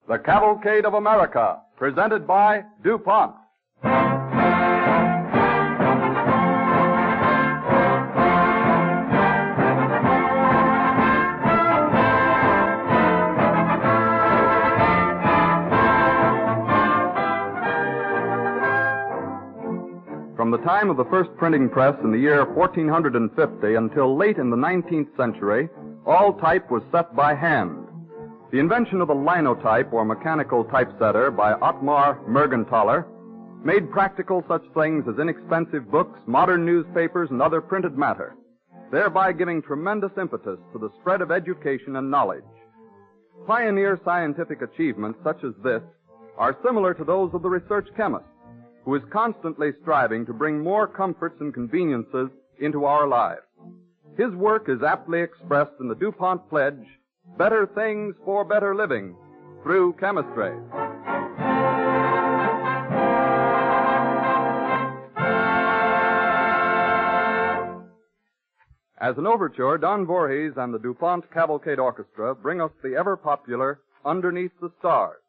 The Cavalcade of America, presented by DuPont. From the time of the first printing press in the year 1450 until late in the 19th century, all type was set by hand. The invention of the linotype or mechanical typesetter by Ottmar Mergenthaler made practical such things as inexpensive books, modern newspapers, and other printed matter, thereby giving tremendous impetus to the spread of education and knowledge. Pioneer scientific achievements such as this are similar to those of the research chemist, who is constantly striving to bring more comforts and conveniences into our lives. His work is aptly expressed in the DuPont pledge, better things for better living through chemistry. As an overture, Don Voorhees and the DuPont Cavalcade Orchestra bring us the ever-popular Underneath the Stars.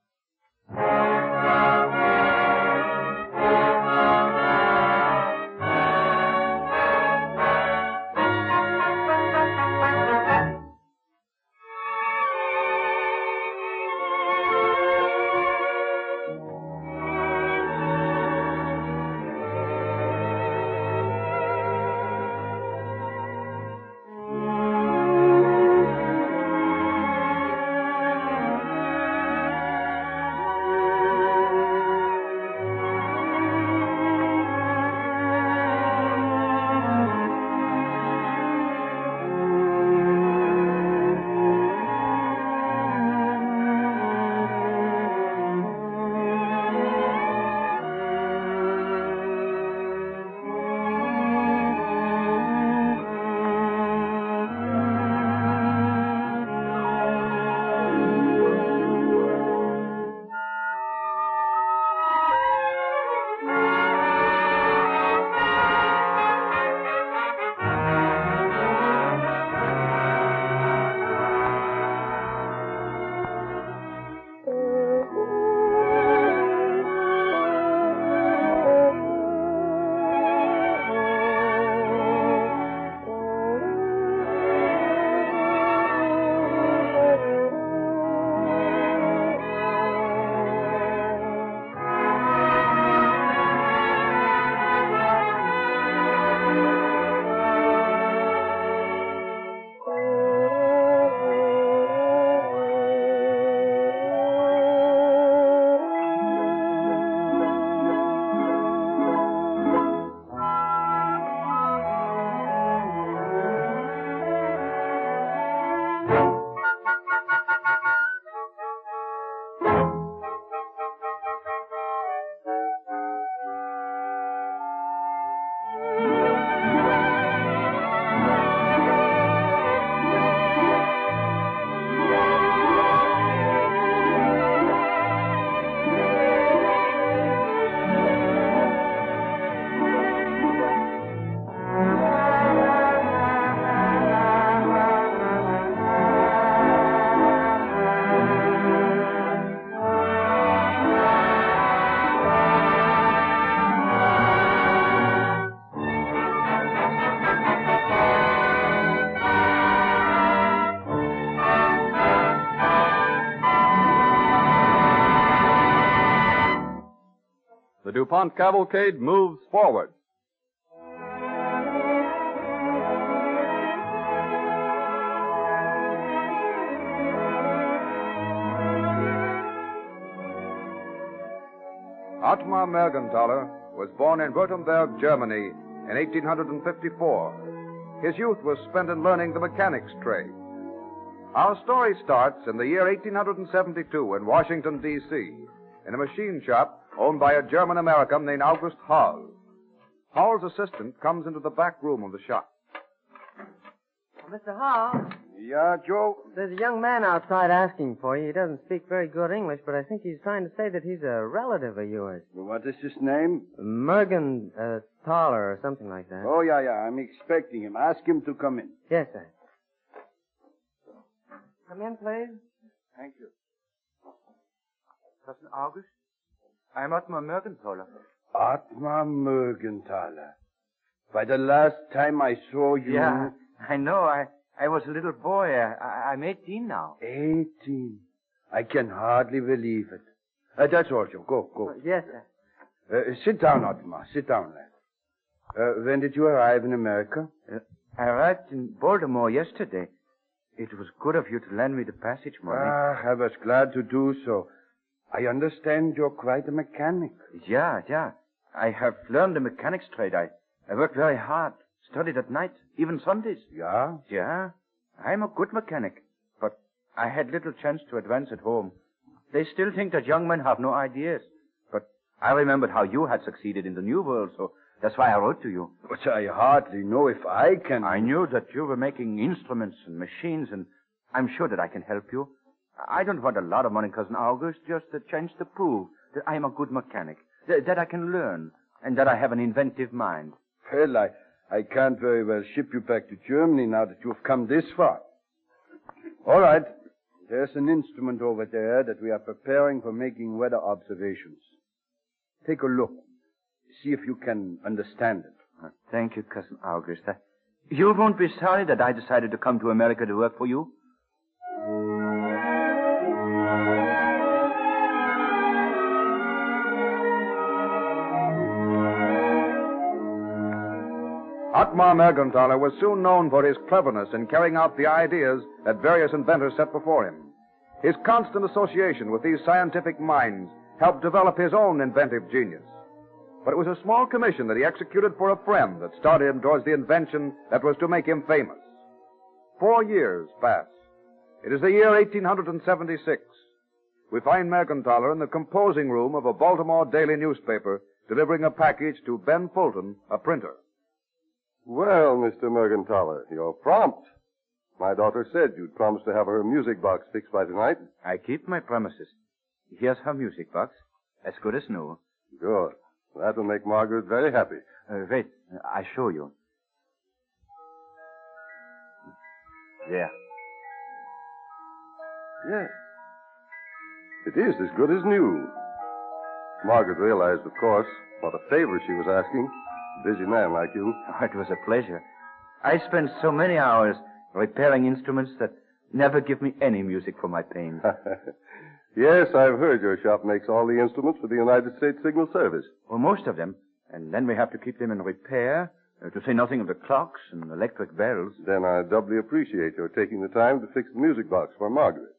The DuPont Cavalcade moves forward. Ottmar Mergenthaler was born in Württemberg, Germany in 1854. His youth was spent in learning the mechanics trade. Our story starts in the year 1872 in Washington, D.C., in a machine shop owned by a German-American named August Hall. Hall's assistant comes into the back room of the shop. Mr. Hall? Yeah, Joe? There's a young man outside asking for you. He doesn't speak very good English, but I think he's trying to say that he's a relative of yours. Well, what is his name? Mergenthaler or something like that. Oh, yeah. I'm expecting him. Ask him to come in. Yes, sir. Come in, please. Thank you. August. I'm Ottmar Mergenthaler. Ottmar Mergenthaler. By the last time I saw you... Yeah, I know. I was a little boy. I'm 18 now. 18. I can hardly believe it. That's all, Joe. Go. Yes, sir. Sit down, Ottmar. Sit down, lad. When did you arrive in America? I arrived in Baltimore yesterday. It was good of you to lend me the passage money. I was glad to do so. I understand you're quite a mechanic. Yeah. I have learned the mechanics trade. I worked very hard, studied at night, even Sundays. Yeah? Yeah, I'm a good mechanic, but I had little chance to advance at home. They still think that young men have no ideas. But I remembered how you had succeeded in the New World, so that's why I wrote to you. But I hardly know if I can... I knew that you were making instruments and machines, and I'm sure that I can help you. I don't want a lot of money, Cousin August, just a chance to prove that I'm a good mechanic, that I can learn, and that I have an inventive mind. Well, I can't very well ship you back to Germany now that you've come this far. All right. There's an instrument over there that we are preparing for making weather observations. Take a look. See if you can understand it. Thank you, Cousin August. You won't be sorry that I decided to come to America to work for you? Ottmar Mergenthaler was soon known for his cleverness in carrying out the ideas that various inventors set before him. His constant association with these scientific minds helped develop his own inventive genius. But it was a small commission that he executed for a friend that started him towards the invention that was to make him famous. 4 years pass. It is the year 1876. We find Mergenthaler in the composing room of a Baltimore daily newspaper delivering a package to Ben Fulton, a printer. Well, Mr. Mergenthaler, you're prompt. My daughter said you'd promised to have her music box fixed by tonight. I keep my promises. Here's her music box, as good as new. Good. That will make Margaret very happy. Wait, I show you. There. Yes. It is as good as new. Margaret realized, of course, what a favor she was asking. A busy man like you. Oh, it was a pleasure. I spent so many hours repairing instruments that never give me any music for my pains. Yes, I've heard your shop makes all the instruments for the United States Signal Service. Well, most of them. And then we have to keep them in repair, to say nothing of the clocks and electric bells. Then I doubly appreciate your taking the time to fix the music box for Margaret.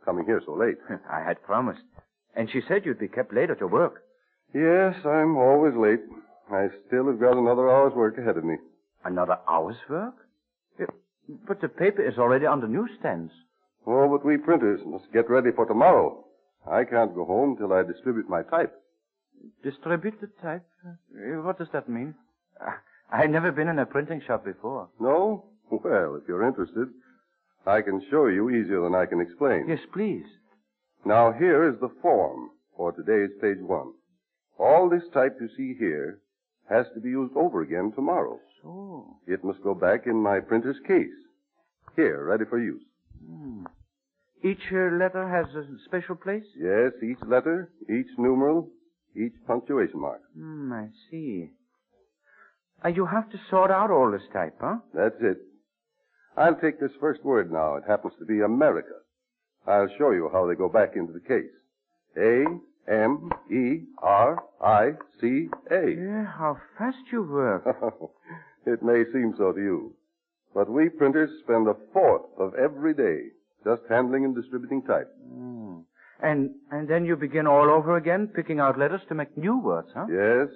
Coming here so late. I had promised. And she said you'd be kept late at your work. Yes, I'm always late. I still have got another hour's work ahead of me. Another hour's work? But the paper is already on the newsstands. Oh, but we printers must get ready for tomorrow. I can't go home till I distribute my type. Distribute the type? What does that mean? I've never been in a printing shop before. No? Well, if you're interested, I can show you easier than I can explain. Yes, please. Now, here is the form for today's page 1. All this type you see here has to be used over again tomorrow. So? It must go back in my printer's case. Here, ready for use. Each letter has a special place? Yes, each letter, each numeral, each punctuation mark. I see. You have to sort out all this type, huh? That's it. I'll take this first word now. It happens to be America. I'll show you how they go back into the case. A-M-E-R-I-C-A. Yeah, how fast you work. It may seem so to you. But we printers spend a fourth of every day just handling and distributing type. And then you begin all over again, picking out letters to make new words, huh? Yes.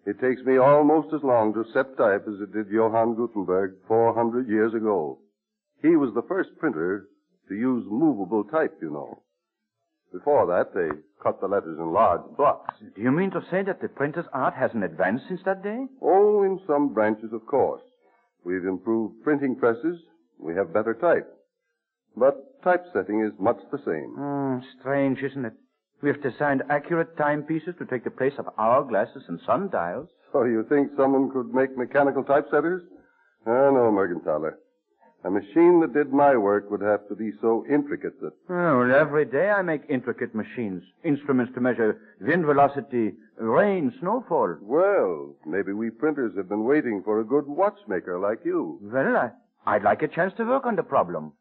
It takes me almost as long to set type as it did Johann Gutenberg 400 years ago. He was the first printer to use movable type, you know. Before that, they cut the letters in large blocks. Do you mean to say that the printer's art hasn't advanced since that day? Oh, in some branches, of course. We've improved printing presses. We have better type. But typesetting is much the same. Strange, isn't it? We've designed accurate timepieces to take the place of hourglasses and sundials. So you think someone could make mechanical typesetters? No, Mergenthaler. A machine that did my work would have to be so intricate that... Oh, well, every day I make intricate machines. Instruments to measure wind velocity, rain, snowfall. Well, maybe we printers have been waiting for a good watchmaker like you. Well, I'd like a chance to work on the problem.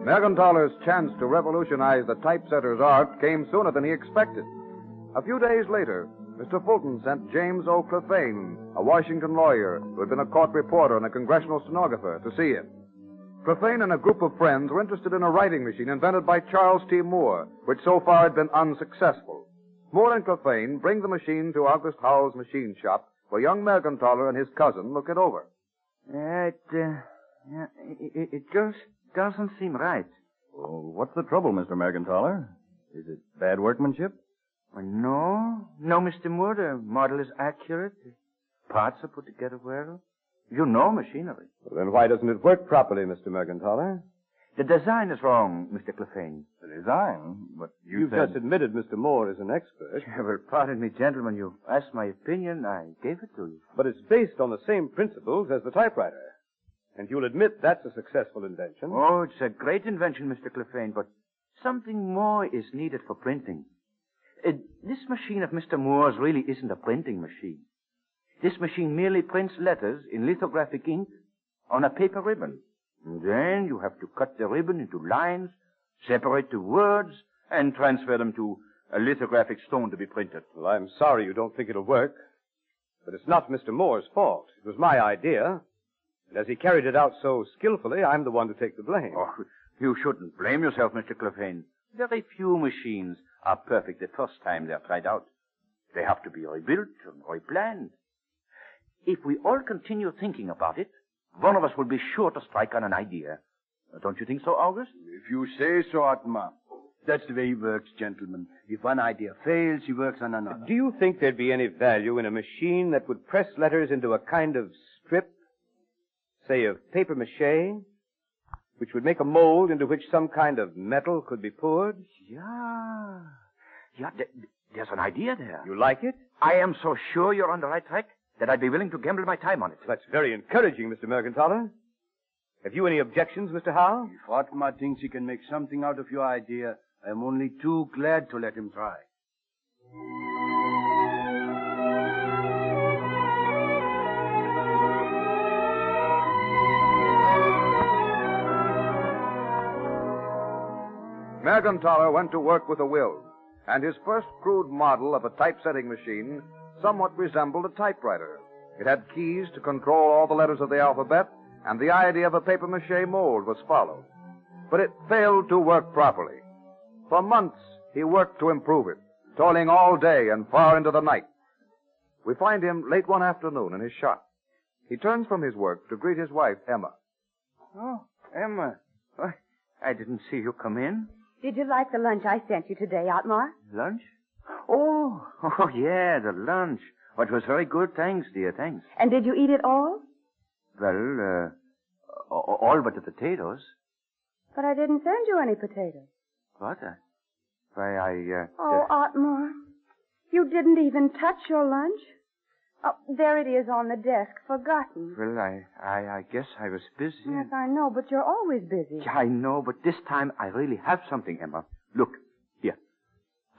Mergenthaler's chance to revolutionize the typesetter's art came sooner than he expected. A few days later, Mr. Fulton sent James O. Clefane, a Washington lawyer who had been a court reporter and a congressional stenographer, to see him. Clefane and a group of friends were interested in a writing machine invented by Charles T. Moore, which so far had been unsuccessful. Moore and Clefane bring the machine to August Howell's machine shop, where young Mergenthaler and his cousin look it over. It just doesn't seem right. Well, what's the trouble, Mr. Mergenthaler? Is it bad workmanship? No, Mr. Moore. The model is accurate. The parts are put together well. You know machinery. Well, then why doesn't it work properly, Mr. Mergenthaler? The design is wrong, Mr. Clefane. The design? But You've just admitted Mr. Moore is an expert. Well, pardon me, gentlemen. You asked my opinion. I gave it to you. But it's based on the same principles as the typewriter. And you'll admit that's a successful invention. Oh, it's a great invention, Mr. Clefane, but something more is needed for printing. This machine of Mr. Moore's really isn't a printing machine. This machine merely prints letters in lithographic ink on a paper ribbon. And then you have to cut the ribbon into lines, separate the words, and transfer them to a lithographic stone to be printed. Well, I'm sorry you don't think it'll work. But it's not Mr. Moore's fault. It was my idea. And as he carried it out so skillfully, I'm the one to take the blame. Oh, you shouldn't blame yourself, Mr. Clefane. Very few machines are perfect the first time they're tried out. They have to be rebuilt and replanned. If we all continue thinking about it, one of us will be sure to strike on an idea. Don't you think so, August? If you say so, Ottmar. That's the way he works, gentlemen. If one idea fails, he works on another. Do you think there'd be any value in a machine that would press letters into a kind of strip, say of paper mache, which would make a mold into which some kind of metal could be poured? Yeah, there's an idea there. You like it? I am so sure you're on the right track that I'd be willing to gamble my time on it. That's very encouraging, Mr. Mergenthaler. Have you any objections, Mr. Howe? If Ottmar thinks he can make something out of your idea, I'm only too glad to let him try. Mergenthaler went to work with a will, and his first crude model of a typesetting machine somewhat resembled a typewriter. It had keys to control all the letters of the alphabet, and the idea of a papier-mâché mold was followed. But it failed to work properly. For months, he worked to improve it, toiling all day and far into the night. We find him late one afternoon in his shop. He turns from his work to greet his wife, Emma. Oh, Emma. I didn't see you come in. Did you like the lunch I sent you today, Ottmar? Lunch? Oh, yeah, the lunch. Oh, it was very good. Thanks, dear, thanks. And did you eat it all? Well, all but the potatoes. But I didn't send you any potatoes. What? Oh, Ottmar, you didn't even touch your lunch? Oh, there it is on the desk, forgotten. Well, I guess I was busy. Yes, I know, but you're always busy. Yeah, I know, but this time I really have something, Emma. Look, here.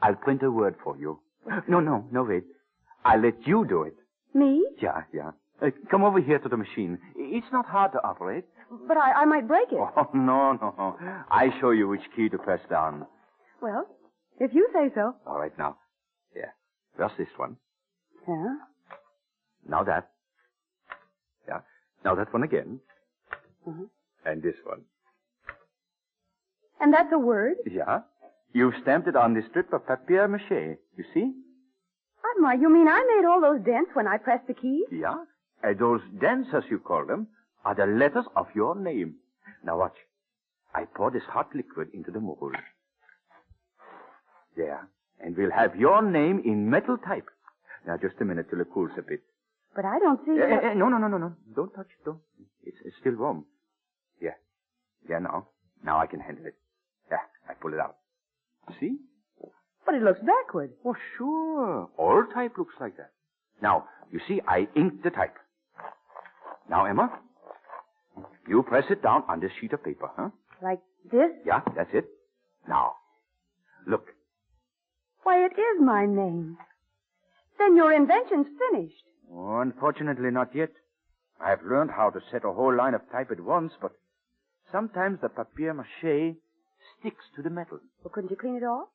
I'll print a word for you. No, wait. I'll let you do it. Me? Yeah. Come over here to the machine. It's not hard to operate. But I might break it. Oh, no. I show you which key to press down. Well, if you say so. All right, now. Yeah. First this one. Yeah? Now that. Yeah. Now that one again. Uh-huh. And this one. And that's a word? Yeah. You've stamped it on this strip of papier-mâché. You see? Ottmar, you mean I made all those dents when I pressed the key? Yeah. And those dents, as you call them, are the letters of your name. Now watch. I pour this hot liquid into the mold. There. And we'll have your name in metal type. Now, just a minute till it cools a bit. But I don't see... No. Don't touch it, don't. It's still warm. Yeah, now. Now I can handle it. Yeah, I pull it out. See? But it looks backward. Oh, sure. All type looks like that. Now, you see, I inked the type. Now, Emma, you press it down on this sheet of paper, huh? Like this? Yeah, that's it. Now, look. Why, it is my name. Then your invention's finished. Oh, unfortunately, not yet. I've learned how to set a whole line of type at once, but sometimes the papier-mâché sticks to the metal. Well, couldn't you clean it off?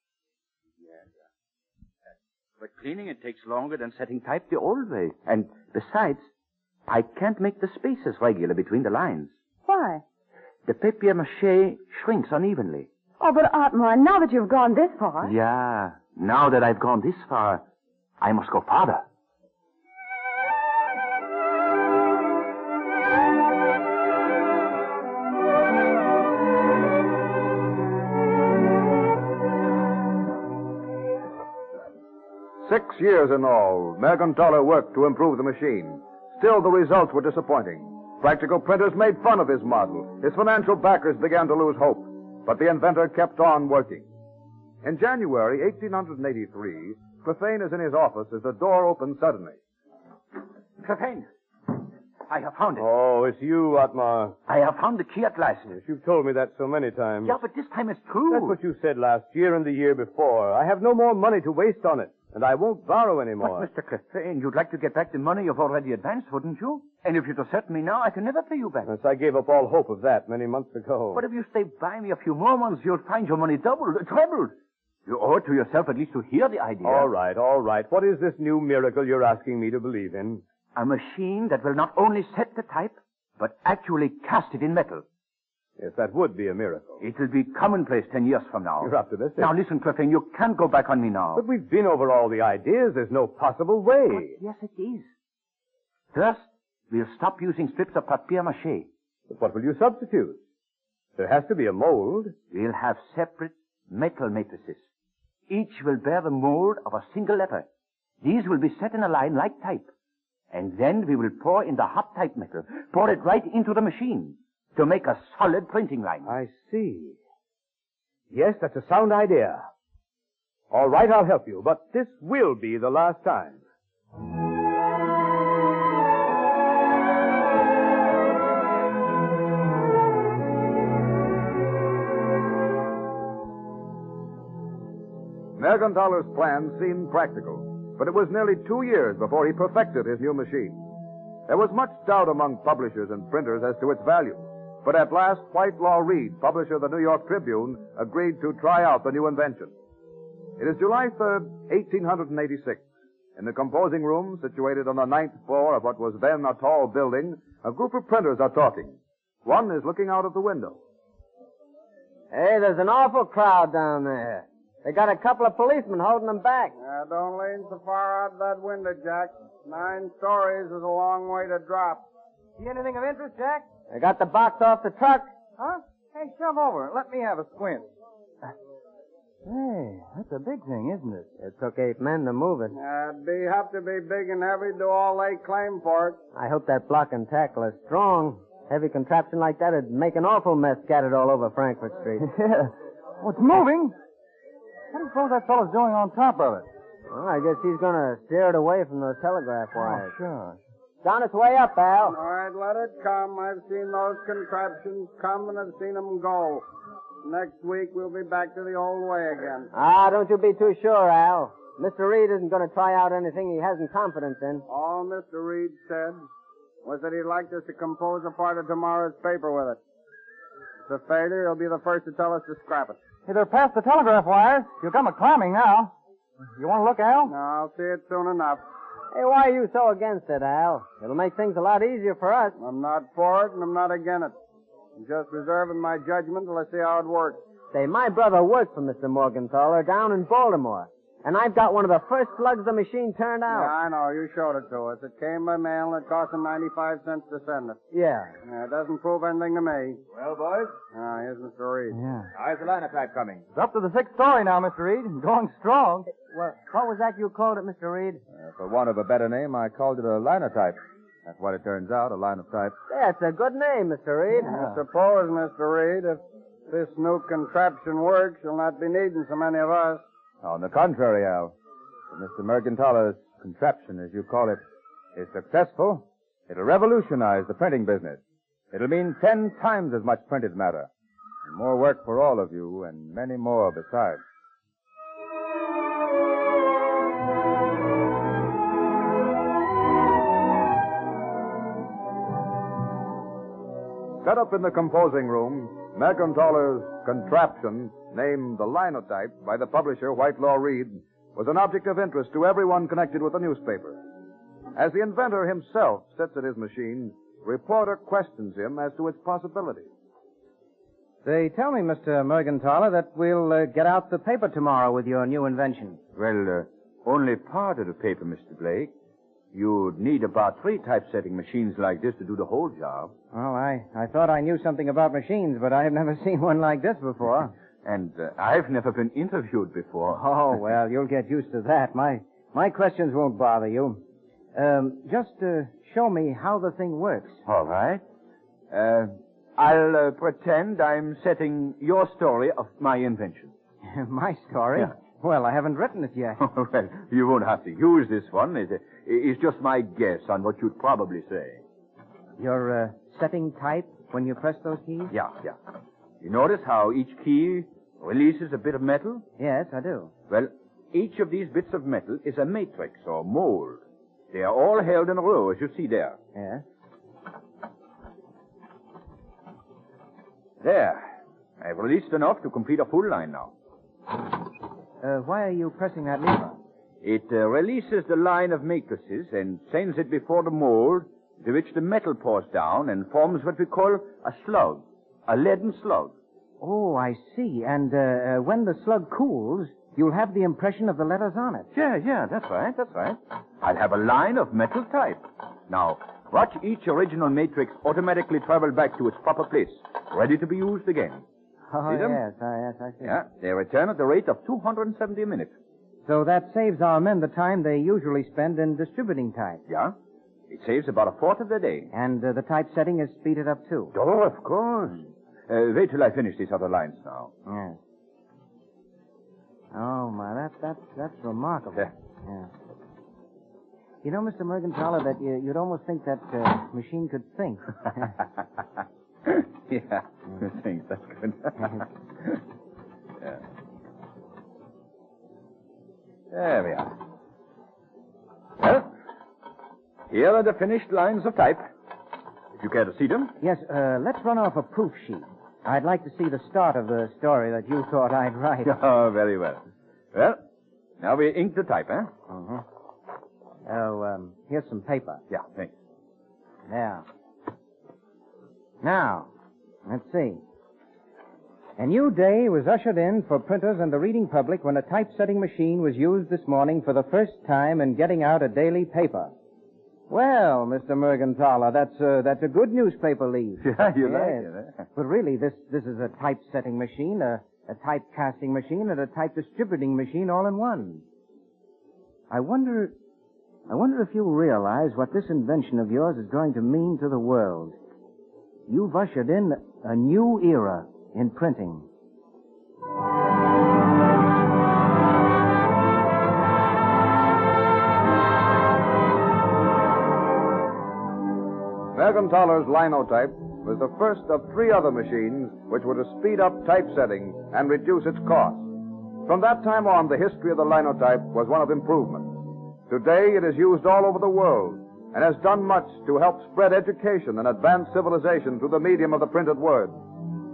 But cleaning it takes longer than setting type the old way. And besides, I can't make the spaces regular between the lines. Why? The papier-mâché shrinks unevenly. Oh, but Ottmar, now that you've gone this far... Yeah, now that I've gone this far, I must go farther. "6 years in all, Mergenthaler worked to improve the machine. Still, the results were disappointing. Practical printers made fun of his model. His financial backers began to lose hope. But the inventor kept on working. In January 1883, Clefane is in his office as the door opens suddenly. Clefane, I have found it. Oh, it's you, Ottmar. I have found the key at last. Yes, you've told me that so many times. Yeah, but this time it's true. That's what you said last year and the year before. I have no more money to waste on it, and I won't borrow any more. But, Mr. Clefane, you'd like to get back the money you've already advanced, wouldn't you? And if you desert me now, I can never pay you back. Yes, I gave up all hope of that many months ago. But if you stay by me a few more months, you'll find your money doubled, trebled. You owe it to yourself at least to hear the idea. All right. What is this new miracle you're asking me to believe in? A machine that will not only set the type, but actually cast it in metal. Yes, that would be a miracle. It will be commonplace 10 years from now. You're optimistic. Now listen, Clefane, you can't go back on me now. But we've been over all the ideas. There's no possible way. But yes, it is. First, we'll stop using strips of papier-mâché. But what will you substitute? There has to be a mold. We'll have separate metal matrices. Each will bear the mold of a single letter. These will be set in a line like type. And then we will pour in the hot type metal, pour it right into the machine to make a solid printing line. I see. Yes, that's a sound idea. All right, I'll help you, but this will be the last time. Mergenthaler's plan seemed practical, but it was nearly 2 years before he perfected his new machine. There was much doubt among publishers and printers as to its value, but at last Whitelaw Reid, publisher of the New York Tribune, agreed to try out the new invention. It is July 3rd, 1886. In the composing room, situated on the 9th floor of what was then a tall building, a group of printers are talking. One is looking out of the window. Hey, there's an awful crowd down there. They got a couple of policemen holding them back. Don't lean so far out that window, Jack. 9 stories is a long way to drop. See anything of interest, Jack? They got the box off the truck. Huh? Hey, shove over. Let me have a squint. Hey, that's a big thing, isn't it? It took 8 men to move it. It'd have to be big and heavy to all lay claim for it. I hope that block and tackle is strong. Heavy contraption like that would make an awful mess scattered all over Frankfurt Street. Yeah. What's moving? What do you suppose that fellow's doing on top of it? Well, I guess he's going to steer it away from those telegraph wires. Oh, sure. It's on its way up, Al. All right, let it come. I've seen those contraptions come and I've seen them go. Next week, we'll be back to the old way again. Don't you be too sure, Al. Mr. Reed isn't going to try out anything he hasn't confidence in. All Mr. Reed said was that he'd like us to compose a part of tomorrow's paper with it. If it's a failure, he'll be the first to tell us to scrap it. Hey, they're past the telegraph wires. You'll come a-climbing now. You want to look, Al? No, I'll see it soon enough. Hey, why are you so against it, Al? It'll make things a lot easier for us. I'm not for it, and I'm not against it. I'm just reserving my judgment till I see how it works. Say, my brother worked for Mr. Mergenthaler down in Baltimore. And I've got one of the first slugs the machine turned out. Yeah, I know. You showed it to us. It came by mail, and it cost him 95 cents to send it. Yeah. It doesn't prove anything to me. Well, boys? Here's Mr. Reed. Yeah. How's the linotype coming? It's up to the 6th story now, Mr. Reed. Going strong. Well, what was that you called it, Mr. Reed? For want of a better name, I called it a linotype. That's what it turns out, a line of type. That's a good name, Mr. Reed. I suppose, Mr. Reed, if If this new contraption works, you'll not be needing so many of us. On the contrary, Al. If Mr. Mergenthaler's contraption, as you call it, is successful, it'll revolutionize the printing business. It'll mean 10 times as much printed matter. And more work for all of you, and many more besides. Set up in the composing room, Mergenthaler's contraption, named the Linotype by the publisher Whitelaw Reid, was an object of interest to everyone connected with the newspaper. As the inventor himself sits at his machine, reporter questions him as to its possibilities. They tell me, Mr. Mergenthaler, that we'll get out the paper tomorrow with your new invention. Well, only part of the paper, Mr. Blake. You'd need about 3 typesetting machines like this to do the whole job. Oh, I thought I knew something about machines, but I've never seen one like this before. And I've never been interviewed before. Oh, well, you'll get used to that. My questions won't bother you. Just show me how the thing works. All right. I'll pretend I'm setting your story of my invention. My story? Yeah. Well, I haven't written it yet. Well, you won't have to use this one. It's just my guess on what you'd probably say. You're setting type when you press those keys? Yeah. You notice how each key releases a bit of metal? Yes, I do. Well, each of these bits of metal is a matrix or mold. They are all held in a row, as you see there. Yes. There. I've released enough to complete a full line now. Why are you pressing that lever? It releases the line of matrices and sends it before the mold, to which the metal pours down and forms what we call a slug, a leaden slug. Oh, I see. And when the slug cools, you'll have the impression of the letters on it. Yeah, that's right. I'll have a line of metal type. Now, watch each original matrix automatically travel back to its proper place, ready to be used again. Oh, See them? yes, I see. Yeah, they return at the rate of 270 a minute. So that saves our men the time they usually spend in distributing type. Yeah. It saves about a fourth of the day. And the typesetting is speeded up, too. Oh, of course. Wait till I finish these other lines now. Yes. Oh, my, that's remarkable. Yeah. You know, Mr. Mergenthaler, that you'd almost think that machine could think. Yeah, thanks. That's good. Yeah. There we are. Well, here are the finished lines of type. If you care to see them. Yes, let's run off a proof sheet. I'd like to see the start of the story that you thought I'd write. Oh, very well. Well, now we ink the type, eh? Uh-huh. Oh, here's some paper. Yeah, thanks. Yeah. Now, let's see. A new day was ushered in for printers and the reading public when a typesetting machine was used this morning for the first time in getting out a daily paper. Well, Mr. Mergenthaler, that's a good newspaper leaf. Yeah, you like it, eh? But really, this is a typesetting machine, a typecasting machine, and a type distributing machine all in one. I wonder if you realize what this invention of yours is going to mean to the world. You've ushered in a new era in printing. Mergenthaler's Linotype was the first of 3 other machines which were to speed up typesetting and reduce its cost. From that time on, the history of the Linotype was one of improvement. Today, it is used all over the world and has done much to help spread education and advance civilization through the medium of the printed word.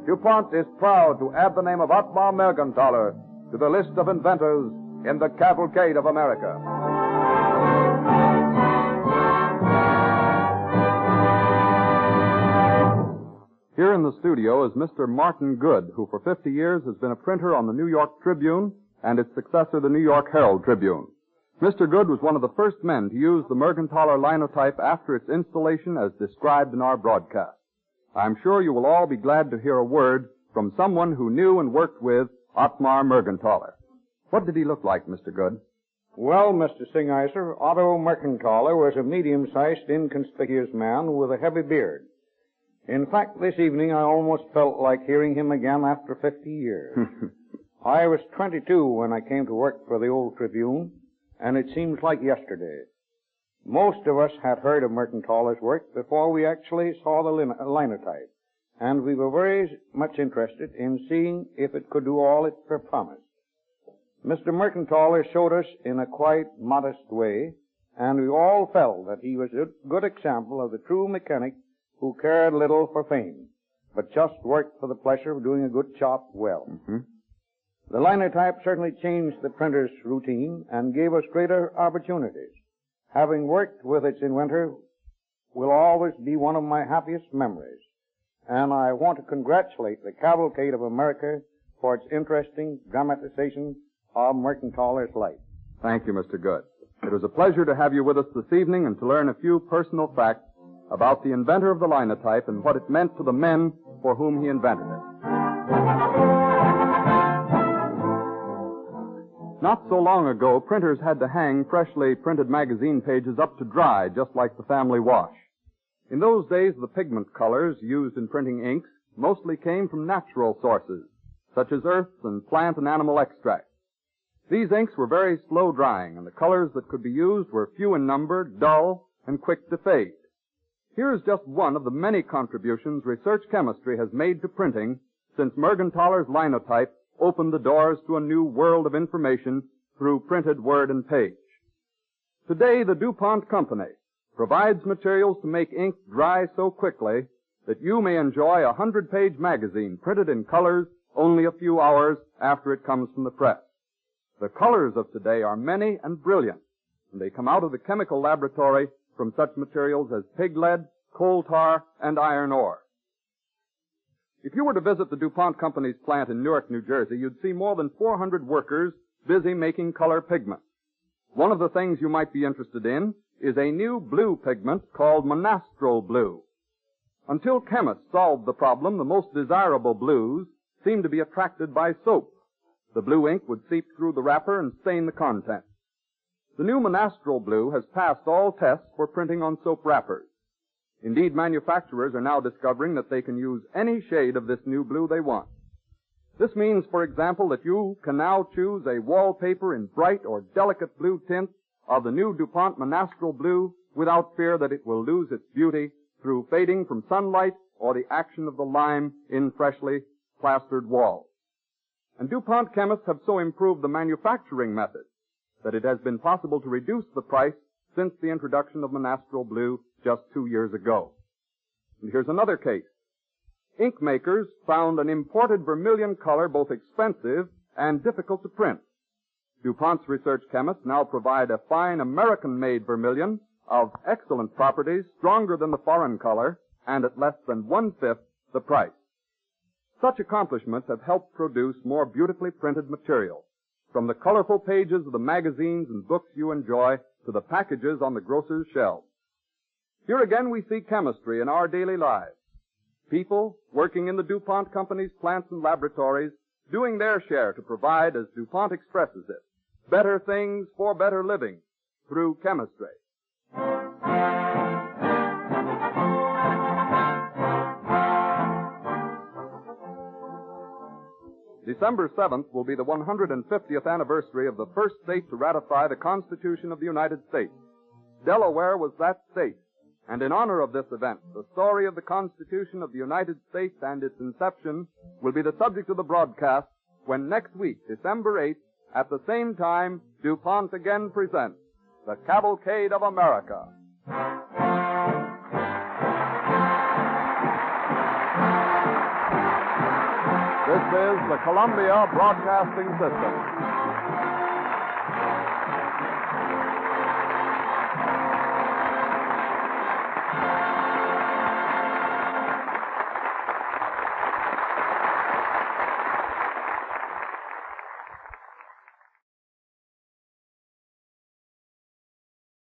DuPont is proud to add the name of Ottmar Mergenthaler to the list of inventors in the Cavalcade of America. Here in the studio is Mr. Martin Good, who for 50 years has been a printer on the New York Tribune and its successor, the New York Herald Tribune. Mr. Good was one of the first men to use the Mergenthaler Linotype after its installation as described in our broadcast. I'm sure you will all be glad to hear a word from someone who knew and worked with Ottmar Mergenthaler. What did he look like, Mr. Good? Well, Mr. Singeiser, Otto Mergenthaler was a medium-sized, inconspicuous man with a heavy beard. In fact, this evening I almost felt like hearing him again after 50 years. I was 22 when I came to work for the old Tribune, and it seems like yesterday. Most of us had heard of Mergenthaler's work before we actually saw the linotype, and we were very much interested in seeing if it could do all it promised. Mr. Mergenthaler showed us in a quite modest way, and we all felt that he was a good example of the true mechanic who cared little for fame, but just worked for the pleasure of doing a good job well. Mm-hmm. The linotype certainly changed the printer's routine and gave us greater opportunities. Having worked with its inventor will always be one of my happiest memories, and I want to congratulate the Cavalcade of America for its interesting dramatization of Mergenthaler's life. Thank you, Mr. Good. It was a pleasure to have you with us this evening and to learn a few personal facts about the inventor of the linotype and what it meant to the men for whom he invented it. Not so long ago, printers had to hang freshly printed magazine pages up to dry, just like the family wash. In those days, the pigment colors used in printing inks mostly came from natural sources, such as earths and plant and animal extracts. These inks were very slow drying, and the colors that could be used were few in number, dull, and quick to fade. Here is just one of the many contributions research chemistry has made to printing since Mergenthaler's linotype opened the doors to a new world of information through printed word and page. Today, the DuPont Company provides materials to make ink dry so quickly that you may enjoy a 100-page magazine printed in colors only a few hours after it comes from the press. The colors of today are many and brilliant, and they come out of the chemical laboratory from such materials as pig lead, coal tar, and iron ore. If you were to visit the DuPont Company's plant in Newark, New Jersey, you'd see more than 400 workers busy making color pigments. One of the things you might be interested in is a new blue pigment called monastrol blue. Until chemists solved the problem, the most desirable blues seemed to be attracted by soap. The blue ink would seep through the wrapper and stain the contents. The new monastrol blue has passed all tests for printing on soap wrappers. Indeed, manufacturers are now discovering that they can use any shade of this new blue they want. This means, for example, that you can now choose a wallpaper in bright or delicate blue tints of the new DuPont monastrol blue without fear that it will lose its beauty through fading from sunlight or the action of the lime in freshly plastered walls. And DuPont chemists have so improved the manufacturing method that it has been possible to reduce the price since the introduction of monastrol blue just 2 years ago. And here's another case. Ink makers found an imported vermilion color both expensive and difficult to print. DuPont's research chemists now provide a fine American-made vermilion of excellent properties, stronger than the foreign color, and at less than 1/5 the price. Such accomplishments have helped produce more beautifully printed material, from the colorful pages of the magazines and books you enjoy to the packages on the grocer's shelves. Here again we see chemistry in our daily lives. People working in the DuPont Company's plants and laboratories doing their share to provide, as DuPont expresses it, better things for better living through chemistry. December 7th will be the 150th anniversary of the first state to ratify the Constitution of the United States. Delaware was that state, and in honor of this event, the story of the Constitution of the United States and its inception will be the subject of the broadcast when next week, December 8th, at the same time, DuPont again presents the Cavalcade of America. This is the Columbia Broadcasting System.